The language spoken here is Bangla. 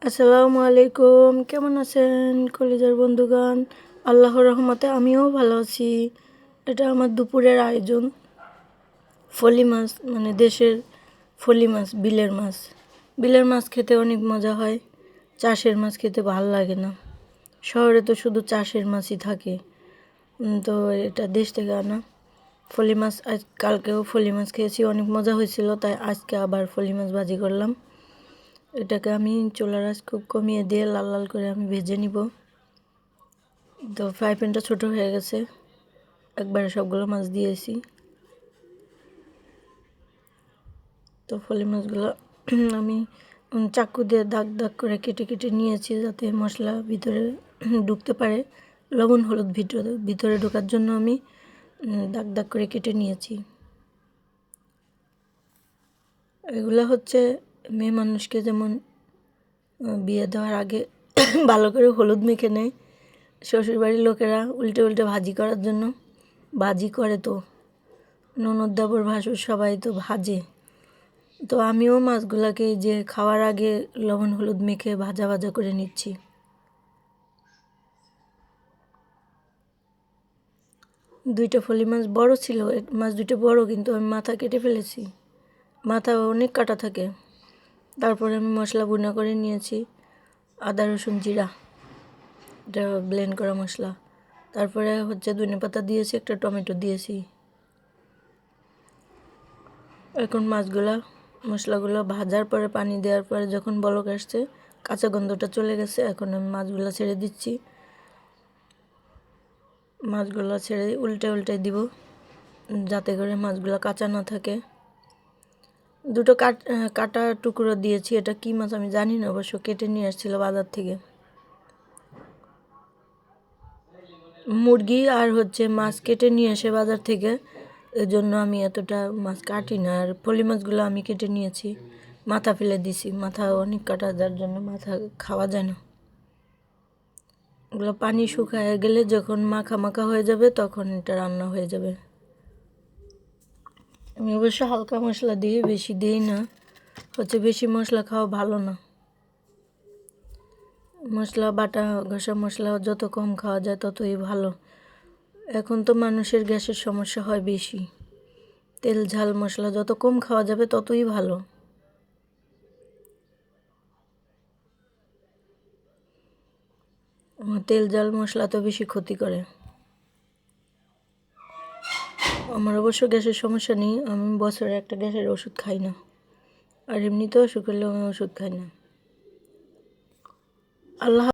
আসসালামু আলাইকুম, কেমন আছেন কলিজার বন্ধুগণ? আল্লাহর রহমতে আমিও ভালো আছি। এটা আমার দুপুরের আয়োজন। ফলি মাছ, মানে দেশের ফলি মাছ, বিলের মাছ। বিলের মাছ খেতে অনেক মজা হয়। চাষের মাছ খেতে ভালো লাগে না। শহরে তো শুধু চাষের মাছই থাকে। তো এটা দেশ থেকে আনা ফলি মাছ। কালকেও ফলি মাছ খেয়েছি, অনেক মজা হয়েছিল, তাই আজকে আবার ফলি মাছ ভাজি করলাম। এটাকে আমি চুলার আঁচ খুব কমিয়ে দিয়ে লাল লাল করে আমি ভেজে নিব। তো ফ্রাই প্যানটা ছোটো হয়ে গেছে, একবারে সবগুলো মাছ দিয়েছি। তো ফলি মাছগুলো আমি চাকু দিয়ে দাগ দাগ করে কেটে কেটে নিয়েছি, যাতে মশলা ভিতরে ঢুকতে পারে। লবণ হলুদ ভিতরে ঢোকার জন্য আমি দাগ দাগ করে কেটে নিয়েছি। এগুলো হচ্ছে মেয়ে মানুষকে যেমন বিয়ে দেওয়ার আগে ভালো করে হলুদ মেখে নেয়, শ্বশুরবাড়ির লোকেরা উল্টে উল্টে ভাজি করার জন্য ভাজি করে। তো ননদ দেবর ভাসুর সবাই তো ভাজে। তো আমিও মাছগুলোকে যে খাওয়ার আগে লবণ হলুদ মেখে ভাজা ভাজা করে নিচ্ছি। দুইটা ফলি মাছ বড় ছিল, মাছ দুটো বড়, কিন্তু আমি মাথা কেটে ফেলেছি। মাথা অনেক কাটা থাকে। তারপরে আমি মশলা গুঁড়া করে নিয়েছি, আদা রসুন জিরা, এটা ব্লেন্ড করা মশলা। তারপরে হচ্ছে ধনেপাতা দিয়েছি, একটা টমেটো দিয়েছি। এখন মশলাগুলো ভাজার পরে পানি দেওয়ার পরে যখন বলক আসছে, কাঁচা গন্ধটা চলে গেছে, এখন আমি মাছগুলো ছেড়ে দিচ্ছি। মাছগুলো ছেড়ে উল্টে উল্টে দিব, যাতে করে মাছগুলো কাঁচা না থাকে। দুটো কাটা টুকরো দিয়েছি। এটা কি মাছ আমি জানি না, অবশ্য কেটে নিয়ে আসছিল বাজার থেকে। মুরগি আর হচ্ছে মাছ কেটে নিয়ে এসে বাজার থেকে, এর জন্য আমি এতটা মাছ কাটি না। আর ফলি মাছগুলো আমি কেটে নিয়েছি, মাথা ফেলে দিছি। মাথা অনেক কাটা, যার জন্য মাথা খাওয়া যায় না। ওগুলো পানি শুকায় গেলে, যখন মাখা মাখা হয়ে যাবে, তখন এটা রান্না হয়ে যাবে। আমি অবশ্য হালকা মশলা দিই, বেশি দিই না। হচ্ছে বেশি মশলা খাওয়া ভালো না। মশলা বাটা ঘষা মশলা যত কম খাওয়া যায় ততই ভালো। এখন তো মানুষের গ্যাসের সমস্যা হয় বেশি। তেল ঝাল মশলা যত কম খাওয়া যাবে ততই ভালো। তেল ঝাল মশলা তো বেশি ক্ষতি করে। আমার অবশ্য গ্যাসের সমস্যা নেই, আমি বছরে একটা গ্যাসের ওষুধ খাই না। আর এমনিতেও অসুখ হলেও আমি ওষুধ খাই না। আল্লাহ।